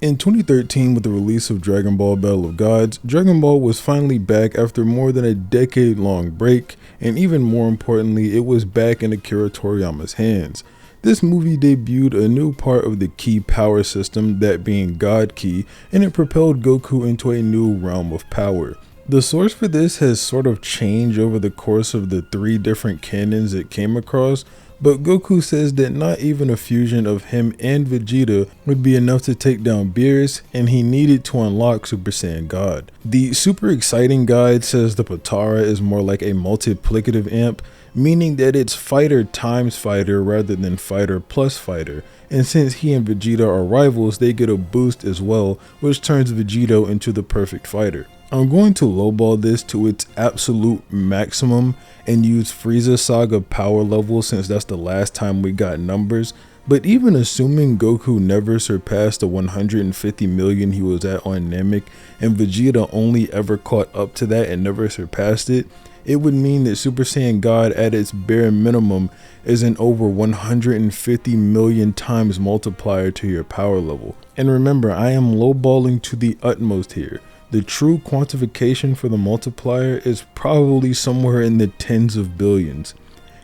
In 2013, with the release of Dragon Ball Battle of Gods, Dragon Ball was finally back after more than a decade-long break, and even more importantly, it was back in Akira Toriyama's hands. This movie debuted a new part of the Ki power system, that being God Ki, and it propelled Goku into a new realm of power. The source for this has sort of changed over the course of the 3 different canons it came across, but Goku says that not even a fusion of him and Vegeta would be enough to take down Beerus, and he needed to unlock Super Saiyan God. The super exciting guide says the Potara is more like a multiplicative amp, meaning that it's fighter times fighter rather than fighter plus fighter, and since he and Vegeta are rivals, they get a boost as well, which turns Vegito into the perfect fighter. I'm going to lowball this to its absolute maximum and use Frieza Saga power level since that's the last time we got numbers, but even assuming Goku never surpassed the 150 million he was at on Namek and Vegeta only ever caught up to that and never surpassed it, it would mean that Super Saiyan God at its bare minimum is an over 150 million times multiplier to your power level. And remember, I am lowballing to the utmost here. The true quantification for the multiplier is probably somewhere in the tens of billions.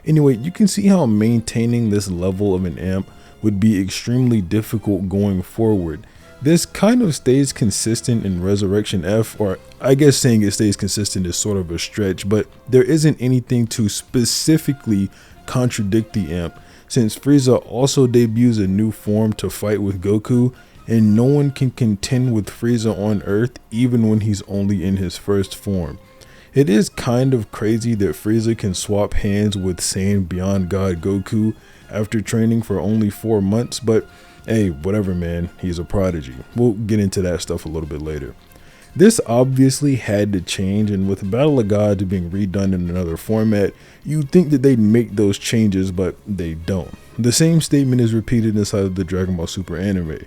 Anyway, you can see how maintaining this level of an amp would be extremely difficult going forward. This kind of stays consistent in Resurrection F, or I guess saying it stays consistent is sort of a stretch, but there isn't anything to specifically contradict the amp, since Frieza also debuts a new form to fight with Goku, and no one can contend with Frieza on Earth even when he's only in his first form. It is kind of crazy that Frieza can swap hands with Saiyan Beyond God Goku after training for only 4 months, but hey, whatever man, he's a prodigy. We'll get into that stuff a little bit later. This obviously had to change, and with Battle of Gods being redone in another format, you'd think that they'd make those changes, but they don't. The same statement is repeated inside of the Dragon Ball Super anime.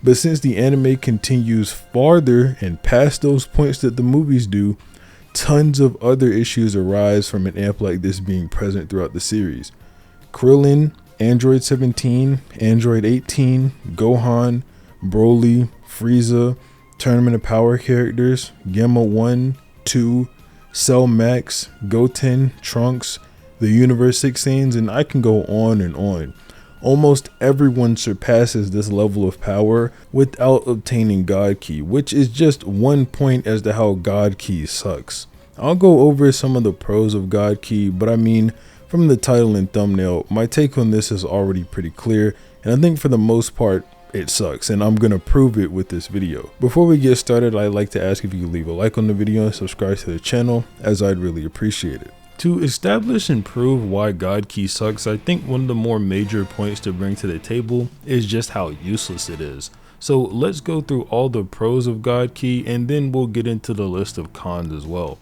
But since the anime continues farther and past those points that the movies do, tons of other issues arise from an amp like this being present throughout the series. Krillin, Android 17, Android 18, Gohan, Broly, Frieza, Tournament of Power characters, Gamma 1, 2, Cell Max, Goten, Trunks, the Universe 6 Saiyans, and I can go on and on. Almost everyone surpasses this level of power without obtaining God Ki, which is just one point as to how God Ki sucks. I'll go over some of the pros of God Ki, but I mean, from the title and thumbnail, my take on this is already pretty clear, and I think for the most part, it sucks, and I'm gonna prove it with this video. Before we get started, I'd like to ask if you could leave a like on the video and subscribe to the channel, as I'd really appreciate it. To establish and prove why God Ki sucks, I think one of the more major points to bring to the table is just how useless it is. So let's go through all the pros of God Ki, and then we'll get into the list of cons as well.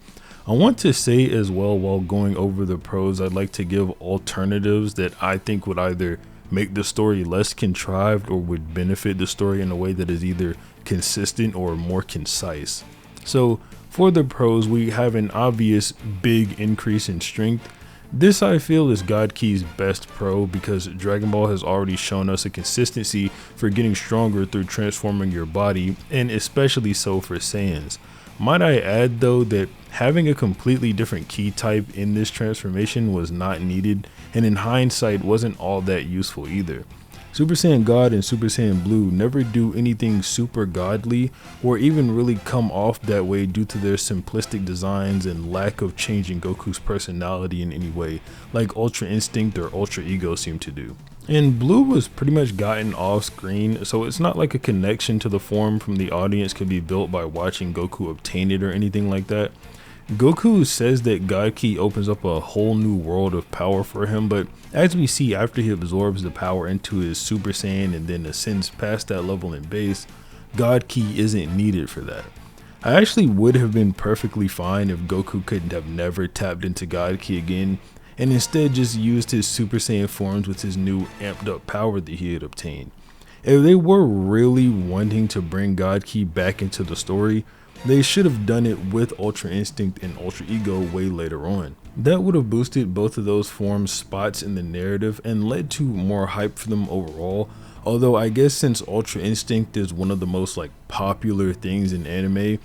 I want to say as well, while going over the pros, I'd like to give alternatives that I think would either make the story less contrived or would benefit the story in a way that is either consistent or more concise. So for the pros, we have an obvious big increase in strength. This I feel is God Ki's best pro because Dragon Ball has already shown us a consistency for getting stronger through transforming your body, and especially so for Saiyans. Might I add though that having a completely different ki type in this transformation was not needed, and in hindsight wasn't all that useful either. Super Saiyan God and Super Saiyan Blue never do anything super godly or even really come off that way due to their simplistic designs and lack of changing Goku's personality in any way, like Ultra Instinct or Ultra Ego seem to do. And Blue was pretty much gotten off screen, so it's not like a connection to the form from the audience could be built by watching Goku obtain it or anything like that. Goku says that God Ki opens up a whole new world of power for him, but as we see after he absorbs the power into his Super Saiyan and then ascends past that level in base, God Ki isn't needed for that. I actually would have been perfectly fine if Goku couldn't have never tapped into God Ki again, and instead just used his Super Saiyan forms with his new amped up power that he had obtained. If they were really wanting to bring God Ki back into the story, They should have done it with Ultra Instinct and Ultra Ego way later on. That would have boosted both of those forms' spots in the narrative and led to more hype for them overall. Although I guess since Ultra Instinct is one of the most popular things in anime,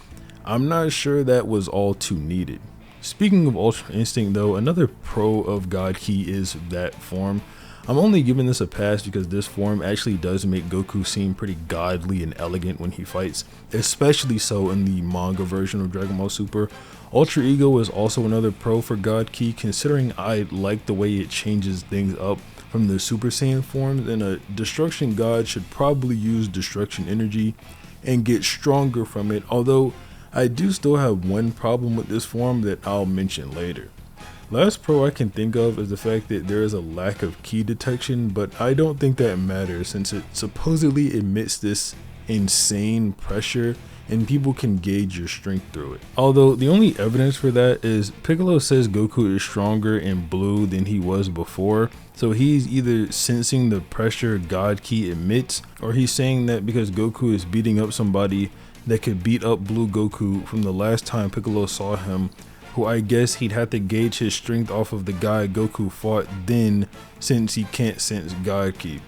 I'm not sure that was all too needed. Speaking of Ultra Instinct though, another pro of God Ki is that form. I'm only giving this a pass because this form actually does make Goku seem pretty godly and elegant when he fights, especially so in the manga version of Dragon Ball Super. Ultra Ego is also another pro for God Ki, considering I like the way it changes things up from the Super Saiyan forms, and a destruction god should probably use destruction energy and get stronger from it, although I do still have one problem with this form that I'll mention later. Last pro I can think of is the fact that there is a lack of ki detection, but I don't think that matters since it supposedly emits this insane pressure and people can gauge your strength through it. Although the only evidence for that is Piccolo says Goku is stronger in blue than he was before, so he's either sensing the pressure God Ki emits, or he's saying that because Goku is beating up somebody that could beat up blue Goku from the last time Piccolo saw him, who I guess he'd have to gauge his strength off of the guy Goku fought then, since he can't sense God Ki.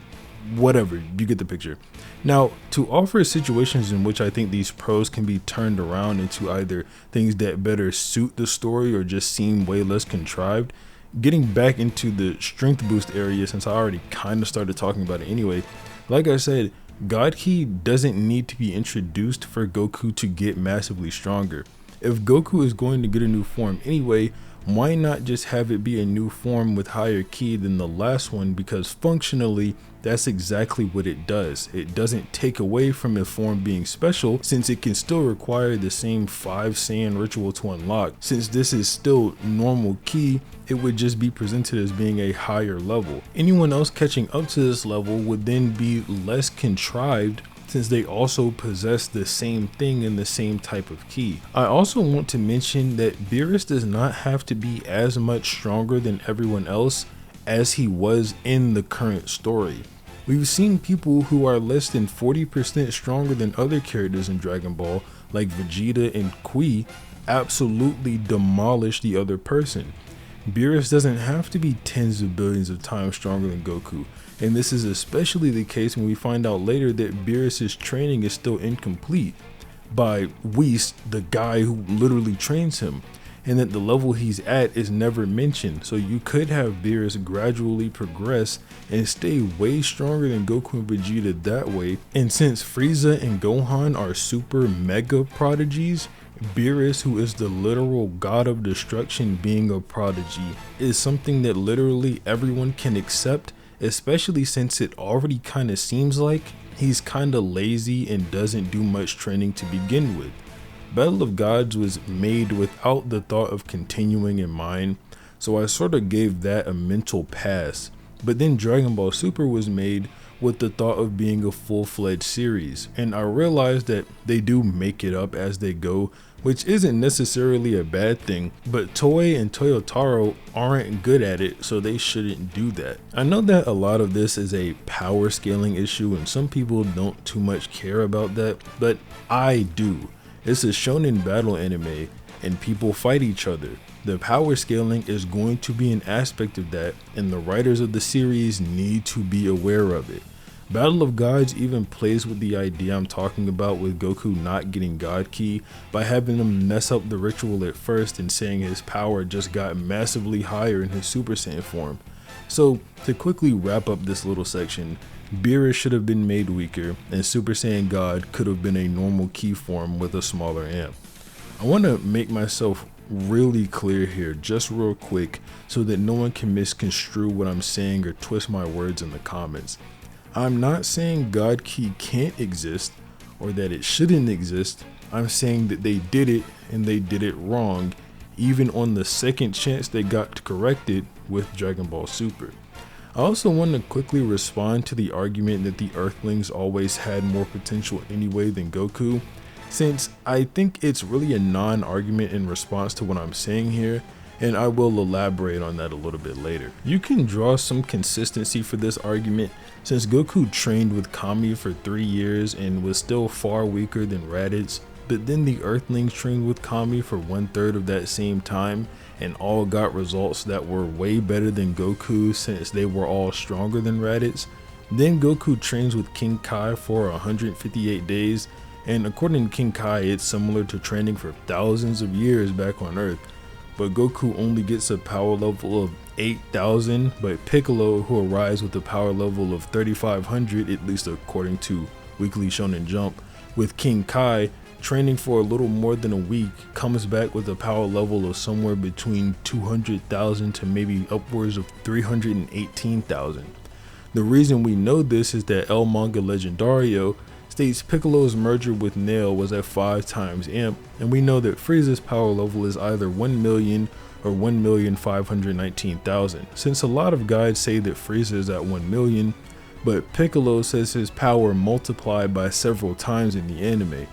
Whatever, you get the picture. Now, to offer situations in which I think these pros can be turned around into either things that better suit the story or just seem way less contrived, getting back into the strength boost area, since I already kind of started talking about it anyway, like I said, God Ki doesn't need to be introduced for Goku to get massively stronger. If Goku is going to get a new form anyway, why not just have it be a new form with higher ki than the last one, because functionally that's exactly what it does. It doesn't take away from a form being special, since it can still require the same 5 Saiyan ritual to unlock. Since this is still normal ki, it would just be presented as being a higher level. Anyone else catching up to this level would then be less contrived, since they also possess the same thing in the same type of ki. I also want to mention that Beerus does not have to be as much stronger than everyone else as he was in the current story. We've seen people who are less than 40% stronger than other characters in Dragon Ball, like Vegeta and Kui, absolutely demolish the other person. Beerus doesn't have to be tens of billions of times stronger than Goku, and this is especially the case when we find out later that Beerus's training is still incomplete by Whis, the guy who literally trains him, and that the level he's at is never mentioned. So you could have Beerus gradually progress and stay way stronger than Goku and Vegeta that way. And since Frieza and Gohan are super mega prodigies, Beerus, who is the literal god of destruction, being a prodigy is something that literally everyone can accept, especially since it already kind of seems like he's kind of lazy and doesn't do much training to begin with. Battle of Gods was made without the thought of continuing in mind, so I sort of gave that a mental pass. But then Dragon Ball Super was made with the thought of being a full-fledged series, and I realized that they do make it up as they go, which isn't necessarily a bad thing, but Toei and Toyotaro aren't good at it, so they shouldn't do that. I know that a lot of this is a power scaling issue and some people don't too much care about that, but I do. It's a shonen battle anime and people fight each other. The power scaling is going to be an aspect of that, and the writers of the series need to be aware of it. Battle of Gods even plays with the idea I'm talking about with Goku not getting God Ki by having him mess up the ritual at first and saying his power just got massively higher in his Super Saiyan form. So to quickly wrap up this little section, Beerus should have been made weaker and Super Saiyan God could have been a normal ki form with a smaller amp. I want to make myself really clear here just real quick so that no one can misconstrue what I'm saying or twist my words in the comments. I'm not saying God Ki can't exist or that it shouldn't exist. I'm saying that they did it and they did it wrong, even on the second chance they got to correct it with Dragon Ball Super. I also want to quickly respond to the argument that the Earthlings always had more potential anyway than Goku, since I think it's really a non-argument in response to what I'm saying here, and I will elaborate on that a little bit later. You can draw some consistency for this argument since Goku trained with Kami for 3 years and was still far weaker than Raditz. but then the Earthlings trained with Kami for 1/3 of that same time and all got results that were way better than Goku since they were all stronger than Raditz. Then Goku trains with King Kai for 158 days, and according to King Kai, it's similar to training for thousands of years back on Earth. But Goku only gets a power level of 8,000, but Piccolo, who arrives with a power level of 3,500, at least according to Weekly Shonen Jump, with King Kai training for a little more than a week, comes back with a power level of somewhere between 200,000 to maybe upwards of 318,000. The reason we know this is that El Manga Legendario states Piccolo's merger with Nail was at 5 times amp, and we know that Frieza's power level is either 1 million or 1,519,000, since a lot of guides say that Frieza is at 1 million, but Piccolo says his power multiplied by several times in the anime.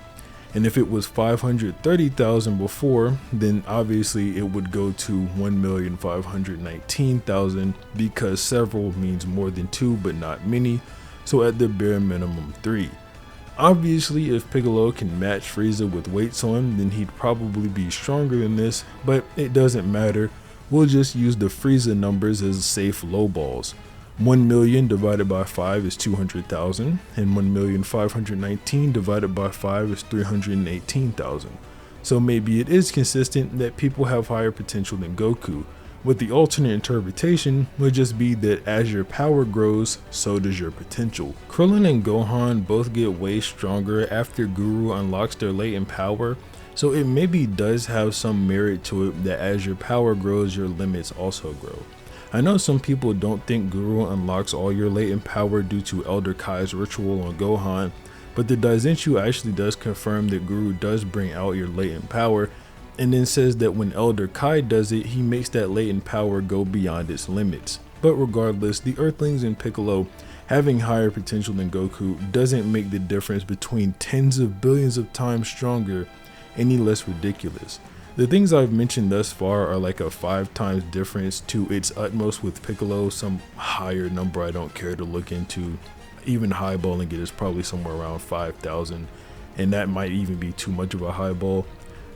And if it was 530,000 before, then obviously it would go to 1,519,000 because several means more than 2 but not many, so at the bare minimum 3. Obviously, if Piccolo can match Frieza with weights on, then he'd probably be stronger than this, but it doesn't matter. We'll just use the Frieza numbers as safe lowballs. 1 million divided by 5 is 200,000, and 1,519,000 divided by 5 is 318,000. So maybe it is consistent that people have higher potential than Goku, with the alternate interpretation would just be that as your power grows, so does your potential. Krillin and Gohan both get way stronger after Guru unlocks their latent power, so it maybe does have some merit to it that as your power grows, your limits also grow. I know some people don't think Guru unlocks all your latent power due to Elder Kai's ritual on Gohan, but the Daizenshu actually does confirm that Guru does bring out your latent power, and then says that when Elder Kai does it, he makes that latent power go beyond its limits. But regardless, the Earthlings and Piccolo having higher potential than Goku doesn't make the difference between tens of billions of times stronger any less ridiculous. The things I've mentioned thus far are like a 5 times difference to its utmost with Piccolo, some higher number I don't care to look into. Even highballing it is probably somewhere around 5,000, and that might even be too much of a highball.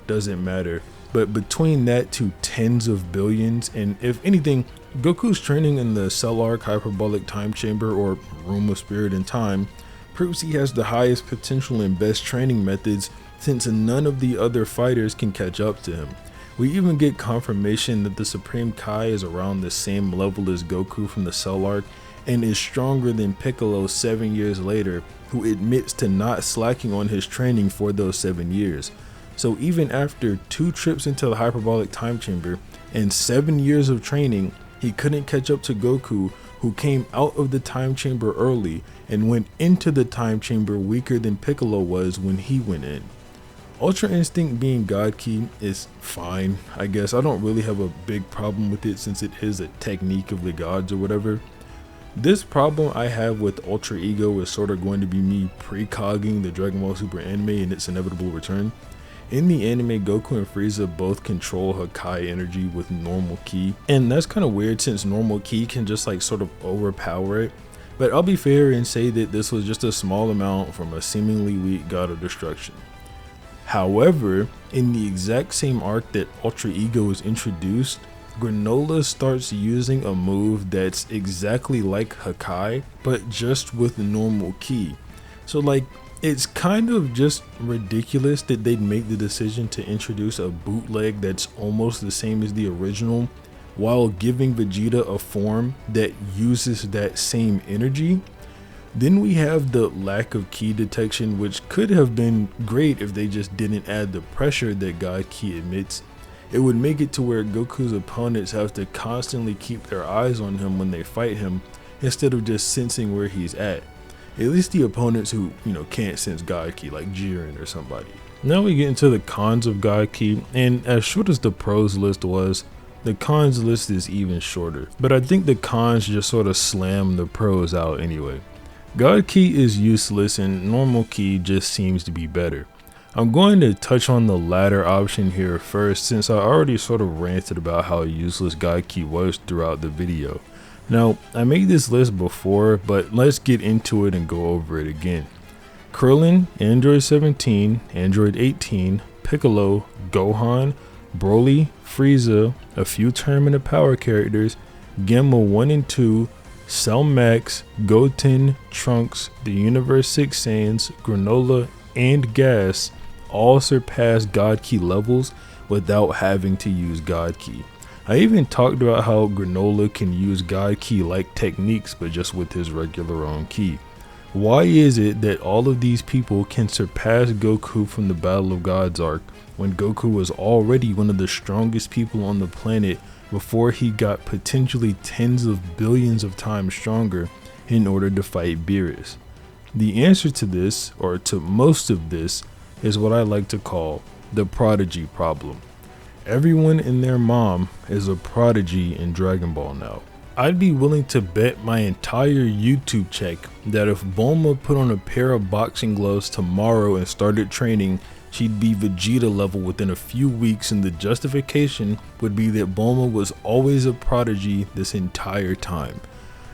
Doesn't matter. But between that to tens of billions, and if anything, Goku's training in the Cell Arc Hyperbolic Time Chamber or Room of Spirit and Time proves he has the highest potential and best training methods, since none of the other fighters can catch up to him. We even get confirmation that the Supreme Kai is around the same level as Goku from the Cell Arc and is stronger than Piccolo 7 years later, who admits to not slacking on his training for those 7 years. So even after 2 trips into the Hyperbolic Time Chamber and 7 years of training, he couldn't catch up to Goku, who came out of the time chamber early and went into the time chamber weaker than Piccolo was when he went in. Ultra Instinct being God Ki is fine, I guess. I don't really have a big problem with it since it is a technique of the gods or whatever. This problem I have with Ultra Ego is sort of going to be me precogging the Dragon Ball Super anime and its inevitable return. In the anime, Goku and Frieza both control Hakai energy with normal ki, and that's kind of weird since normal ki can just like sort of overpower it. But I'll be fair and say that this was just a small amount from a seemingly weak god of destruction. However, in the exact same arc that Ultra Ego is introduced, Granola starts using a move that's exactly like Hakai, but just with normal ki. So like, it's kind of just ridiculous that they'd make the decision to introduce a bootleg that's almost the same as the original while giving Vegeta a form that uses that same energy. Then we have the lack of ki detection, which could have been great if they just didn't add the pressure that God Ki emits. It would make it to where Goku's opponents have to constantly keep their eyes on him when they fight him instead of just sensing where he's at least the opponents who, can't sense God Ki, like Jiren or somebody. Now we get into the cons of God Ki, and as short as the pros list was, the cons list is even shorter. But I think the cons just sort of slam the pros out anyway. God Ki is useless and normal ki just seems to be better. I'm going to touch on the latter option here first, since I already sort of ranted about how useless God Ki was throughout the video. Now, I made this list before, but let's get into it and go over it again. Krillin, Android 17, Android 18, Piccolo, Gohan, Broly, Frieza, a few Tournament of Power characters, Gamma 1 and 2, Cell Max, Goten, Trunks, the Universe 6 Saiyans, Granola, and Gas all surpass God Key levels without having to use God Key. I even talked about how Granola can use God Key like techniques, but just with his regular own key. Why is it that all of these people can surpass Goku from the Battle of Gods arc when Goku was already one of the strongest people on the planet before he got potentially tens of billions of times stronger in order to fight Beerus? The answer to this, or to most of this, is what I like to call the prodigy problem. Everyone and their mom is a prodigy in Dragon Ball now. I'd be willing to bet my entire YouTube check that if Bulma put on a pair of boxing gloves tomorrow and started training, she'd be Vegeta level within a few weeks, and the justification would be that Bulma was always a prodigy this entire time.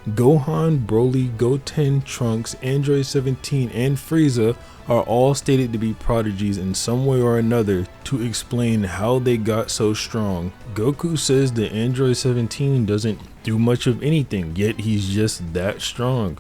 Gohan, Broly, Goten, Trunks, Android 17, and Frieza are all stated to be prodigies in some way or another. To explain how they got so strong, Goku says that Android 17 doesn't do much of anything, yet he's just that strong.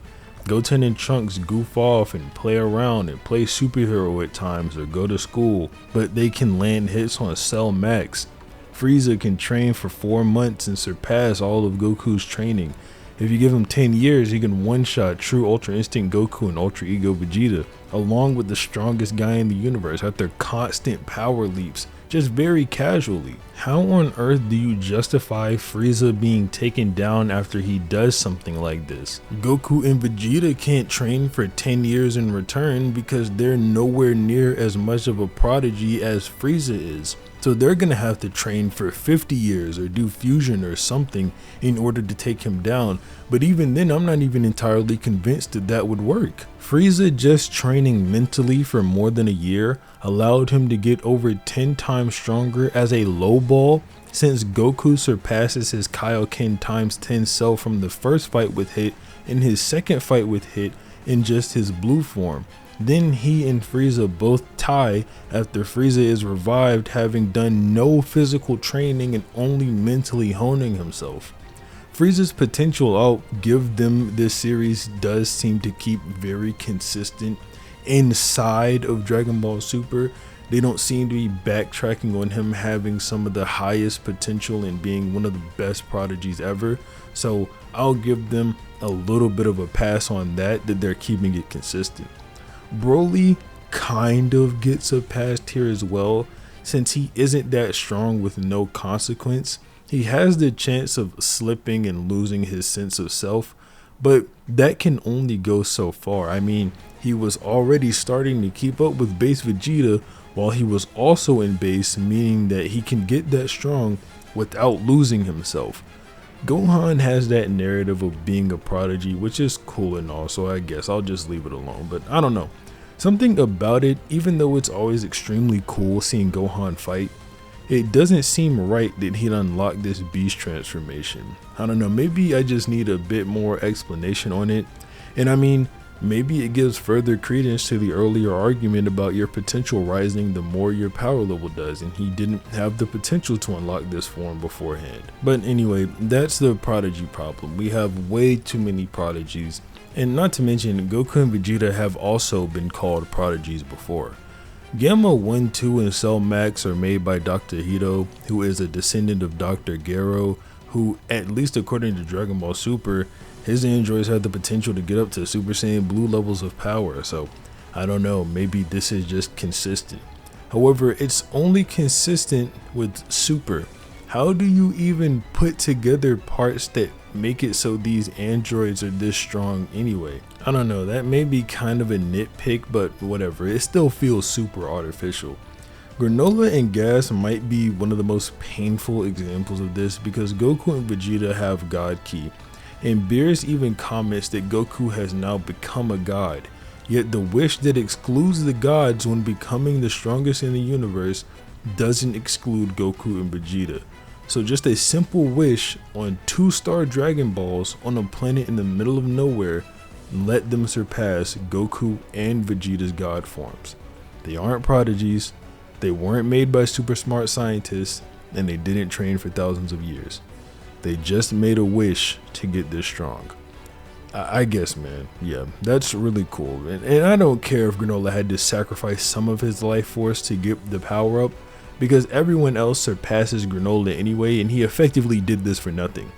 Goten and Trunks goof off and play around and play superhero at times or go to school, but they can land hits on Cell Max. Frieza can train for 4 months and surpass all of Goku's training. If you give him 10 years, he can one-shot True Ultra Instinct Goku and Ultra Ego Vegeta, along with the strongest guy in the universe at their constant power leaps, just very casually. How on earth do you justify Frieza being taken down after he does something like this? Goku and Vegeta can't train for 10 years in return because they're nowhere near as much of a prodigy as Frieza is. So they're gonna have to train for 50 years or do fusion or something in order to take him down. But even then, I'm not even entirely convinced that that would work. Frieza just training mentally for more than a year allowed him to get over 10 times stronger as a low ball, since Goku surpasses his Kaioken times 10 self from the first fight with Hit and his second fight with Hit in just his blue form. Then he and Frieza both tie after Frieza is revived, having done no physical training and only mentally honing himself. Frieza's potential, I'll give them this series, does seem to keep very consistent inside of Dragon Ball Super. They don't seem to be backtracking on him having some of the highest potential and being one of the best prodigies ever. So I'll give them a little bit of a pass on that they're keeping it consistent. Broly kind of gets a pass here as well, since he isn't that strong with no consequence. He has the chance of slipping and losing his sense of self, but that can only go so far. I mean, he was already starting to keep up with base Vegeta while he was also in base, meaning that he can get that strong without losing himself. Gohan has that narrative of being a prodigy, which is cool and all, so I guess I'll just leave it alone, but I don't know. Something about it, even though it's always extremely cool seeing Gohan fight, it doesn't seem right that he'd unlock this beast transformation. I don't know, maybe I just need a bit more explanation on it. And I mean, maybe it gives further credence to the earlier argument about your potential rising the more your power level does, and he didn't have the potential to unlock this form beforehand. But anyway, that's the prodigy problem. We have way too many prodigies, and not to mention Goku and Vegeta have also been called prodigies before. Gamma 1, 2, and Cell Max are made by Dr. Hito, who is a descendant of Dr. Gero, who, at least according to Dragon Ball Super, his androids have the potential to get up to Super Saiyan Blue levels of power, so I don't know, maybe this is just consistent. However, it's only consistent with Super. How do you even put together parts that make it so these androids are this strong anyway? I don't know, that may be kind of a nitpick, but whatever, it still feels super artificial. Granola and Gas might be one of the most painful examples of this because Goku and Vegeta have God Ki, and Beerus even comments that Goku has now become a god, yet the wish that excludes the gods when becoming the strongest in the universe doesn't exclude Goku and Vegeta. So just a simple wish on 2-star Dragon Balls on a planet in the middle of nowhere let them surpass Goku and Vegeta's god forms. They aren't prodigies, they weren't made by super smart scientists, and they didn't train for thousands of years. They just made a wish to get this strong. I guess, man, yeah, that's really cool. And I don't care if Granola had to sacrifice some of his life force to get the power up, because everyone else surpasses Granola anyway, and he effectively did this for nothing.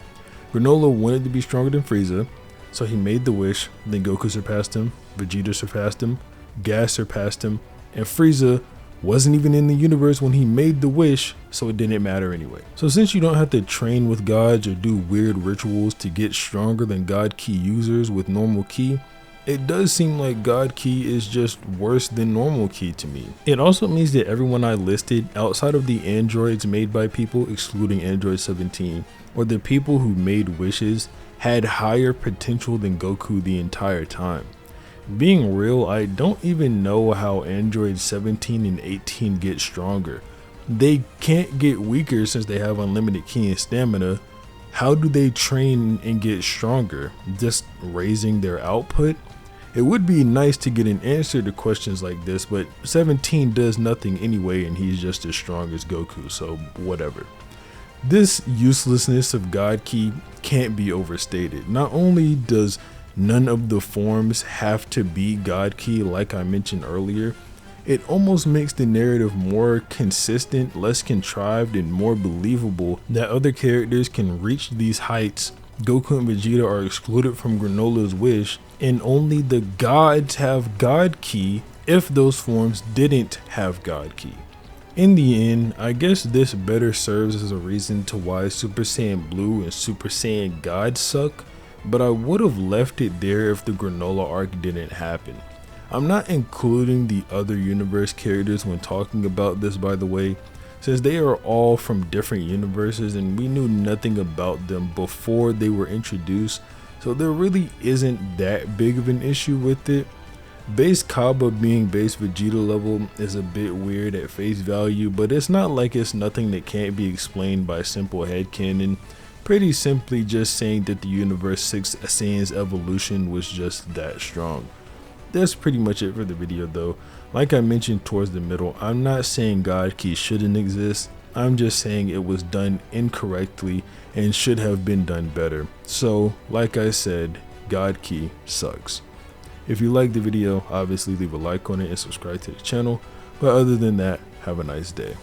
Granola wanted to be stronger than Frieza, so he made the wish, then Goku surpassed him, Vegeta surpassed him, Gas surpassed him, and Frieza wasn't even in the universe when he made the wish, so it didn't matter anyway. So since you don't have to train with gods or do weird rituals to get stronger than God Ki users with normal Ki, it does seem like God Ki is just worse than normal Ki to me. It also means that everyone I listed, outside of the androids made by people, excluding Android 17, or the people who made wishes, had higher potential than Goku the entire time. Being real, I don't even know how Android 17 and 18 get stronger. They can't get weaker since they have unlimited Ki and stamina. How do they train and get stronger? Just raising their output? It would be nice to get an answer to questions like this, but 17 does nothing anyway and he's just as strong as Goku, so whatever. This uselessness of God Ki can't be overstated. Not only does none of the forms have to be God Ki like I mentioned earlier, it almost makes the narrative more consistent, less contrived, and more believable that other characters can reach these heights. Goku and Vegeta are excluded from Granola's wish, and only the gods have God Ki if those forms didn't have God Ki. In the end, I guess this better serves as a reason to why Super Saiyan Blue and Super Saiyan God suck, but I would have left it there if the Granola arc didn't happen. I'm not including the other universe characters when talking about this, by the way, since they are all from different universes and we knew nothing about them before they were introduced, so there really isn't that big of an issue with it. Base Kaba being base Vegeta level is a bit weird at face value, but it's not like it's nothing that can't be explained by simple headcanon. Pretty simply just saying that the Universe 6 Saiyan's evolution was just that strong. That's pretty much it for the video though. Like I mentioned towards the middle, I'm not saying God Ki shouldn't exist, I'm just saying it was done incorrectly and should have been done better. So, like I said, God Ki sucks. If you liked the video, obviously leave a like on it and subscribe to the channel, but other than that, have a nice day.